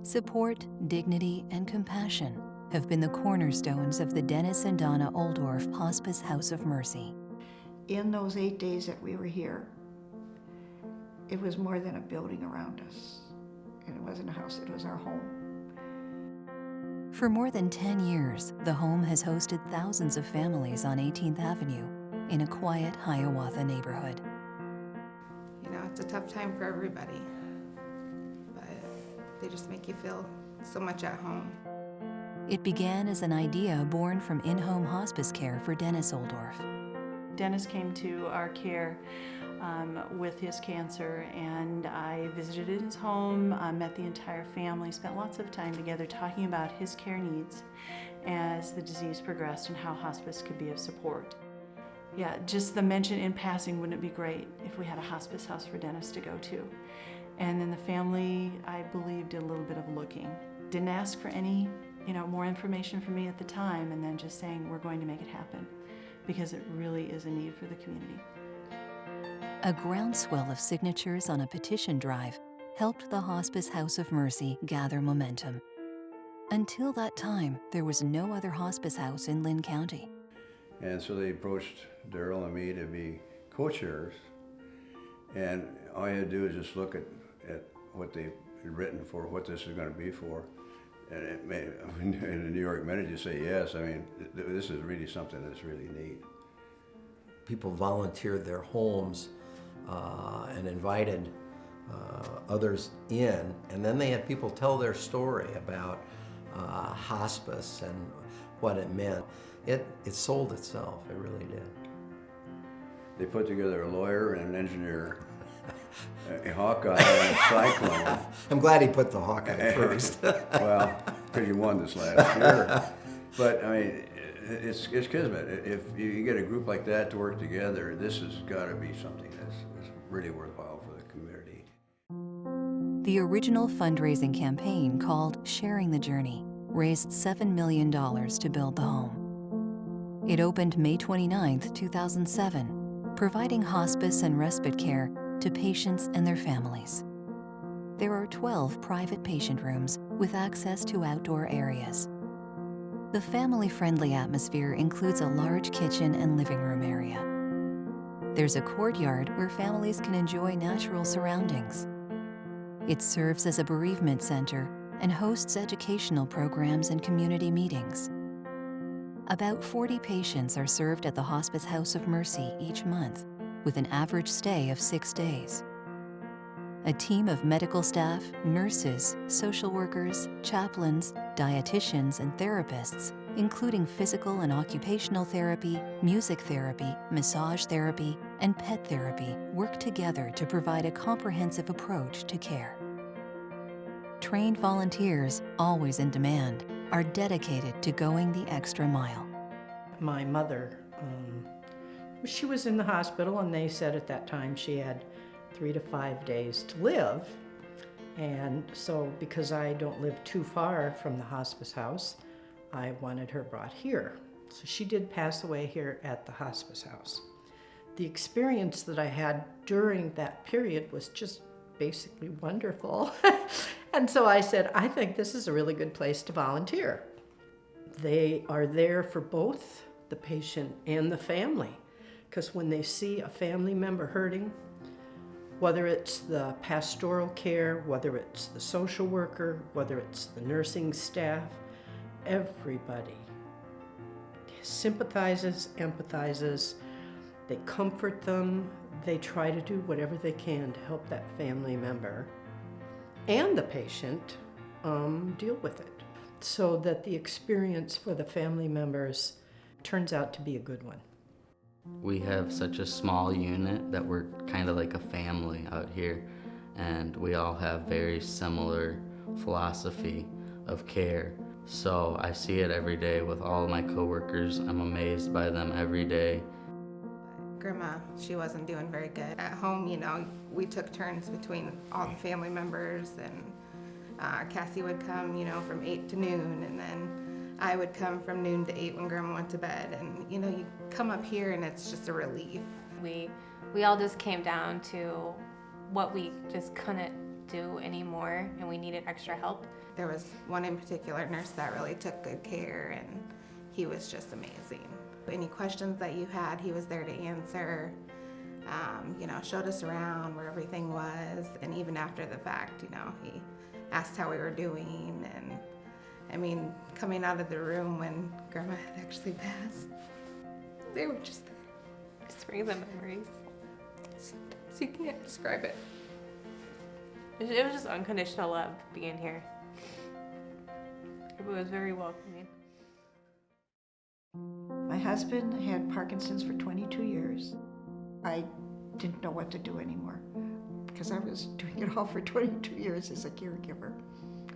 Support, dignity, and compassion have been the cornerstones of the Dennis and Donna Oldorf Hospice House of Mercy. In those 8 days that we were here, it was more than a building around us. And it wasn't a house, it was our home. For more than 10 years, the home has hosted thousands of families on 18th Avenue in a quiet Hiawatha neighborhood. You know, it's a tough time for everybody, but they just make you feel so much at home. It began as an idea born from in-home hospice care for Dennis Oldorf. Dennis came to our care with his cancer, and I visited his home, met the entire family, spent lots of time together talking about his care needs as the disease progressed and how hospice could be of support. Yeah, just the mention in passing, wouldn't it be great if we had a hospice house for Dennis to go to? And then the family, I believe, did a little bit of looking. Didn't ask for any, more information from me at the time, and then just saying, we're going to make it happen, because it really is a need for the community. A groundswell of signatures on a petition drive helped the Hospice House of Mercy gather momentum. Until that time, there was no other hospice house in Lynn County. And so they approached Daryl and me to be co-chairs. And all you had to do is just look at what they had written for what this is going to be for. And it made, in the New York Minute, you say yes. I mean, this is really something that's really neat. People volunteered their homes and invited others in, and then they had people tell their story about hospice and what it meant. It sold itself, it really did. They put together a lawyer and an engineer, a Hawkeye and a Cyclone. I'm glad he put the Hawkeye first. Well, because you won this last year. But I mean, it's kismet. If you get a group like that to work together, this has got to be something that's really worthwhile for the community. The original fundraising campaign, called Sharing the Journey, raised $7 million to build the home. It opened May 29, 2007, providing hospice and respite care to patients and their families. There are 12 private patient rooms with access to outdoor areas. The family-friendly atmosphere includes a large kitchen and living room area. There's a courtyard where families can enjoy natural surroundings. It serves as a bereavement center and hosts educational programs and community meetings. About 40 patients are served at the Hospice House of Mercy each month, with an average stay of 6 days. A team of medical staff, nurses, social workers, chaplains, dietitians, and therapists, including physical and occupational therapy, music therapy, massage therapy, and pet therapy, work together to provide a comprehensive approach to care. Trained volunteers, always in demand, are dedicated to going the extra mile. My mother, she was in the hospital, and they said at that time she had 3 to 5 days to live. And so because I don't live too far from the hospice house, I wanted her brought here. So she did pass away here at the hospice house. The experience that I had during that period was just basically wonderful. And so I said, I think this is a really good place to volunteer. They are there for both the patient and the family, because when they see a family member hurting, whether it's the pastoral care, whether it's the social worker, whether it's the nursing staff, everybody sympathizes, empathizes, they comfort them, they try to do whatever they can to help that family member and the patient deal with it, so that the experience for the family members turns out to be a good one. We have such a small unit that we're kind of like a family out here, and we all have very similar philosophy of care. So I see it every day with all of my coworkers. I'm amazed by them every day. Grandma, she wasn't doing very good. At home, we took turns between all the family members, and Cassie would come, from 8 to noon, and then I would come from noon to 8 when Grandma went to bed. And, you come up here and it's just a relief. We all just came down to what we just couldn't do anymore and we needed extra help. There was one in particular nurse that really took good care, and he was just amazing. Any questions that you had, he was there to answer. You know, showed us around where everything was, and even after the fact, you know, he asked how we were doing. And I mean, coming out of the room when Grandma had actually passed, they were just there. Just brings up memories. So you can't describe it. It was just unconditional love being here. It was very welcoming. My husband had Parkinson's for 22 years. I didn't know what to do anymore because I was doing it all for 22 years as a caregiver.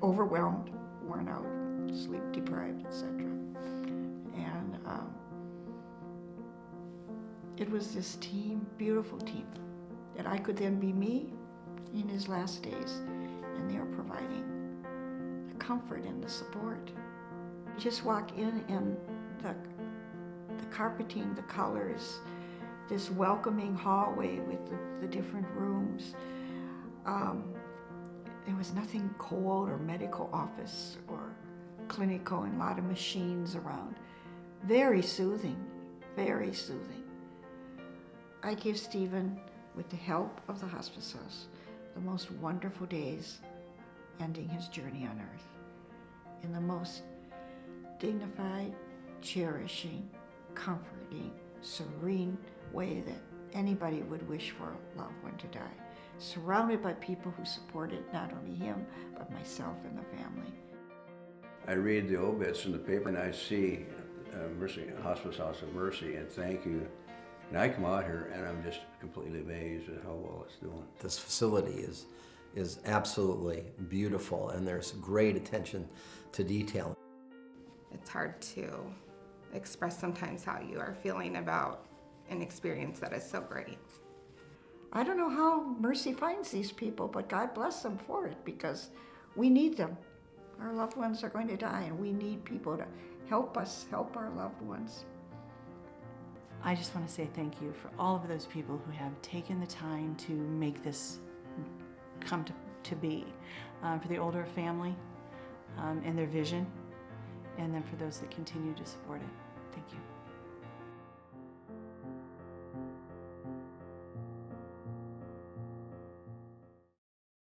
Overwhelmed, worn out, sleep deprived, etc. And it was this team, beautiful team, that I could then be me in his last days, and they were providing the comfort and the support. Just walk in and the carpeting, the colors, this welcoming hallway with the different rooms. There was nothing cold or medical office or clinical, and a lot of machines around. Very soothing, very soothing. I give Stephen, with the help of the hospice house, the most wonderful days ending his journey on earth in the most dignified, cherishing, comforting, serene way that anybody would wish for a loved one to die. Surrounded by people who supported not only him, but myself and the family. I read the obits in the paper and I see Mercy, Hospice House of Mercy, and thank you. And I come out here and I'm just completely amazed at how well it's doing. This facility is absolutely beautiful, and there's great attention to detail. It's hard to express sometimes how you are feeling about an experience that is so great. I don't know how Mercy finds these people, but God bless them for it, because we need them. Our loved ones are going to die, and we need people to help us help our loved ones. I just want to say thank you for all of those people who have taken the time to make this come to be. For the Oldorf family and their vision, and then for those that continue to support it. Thank you.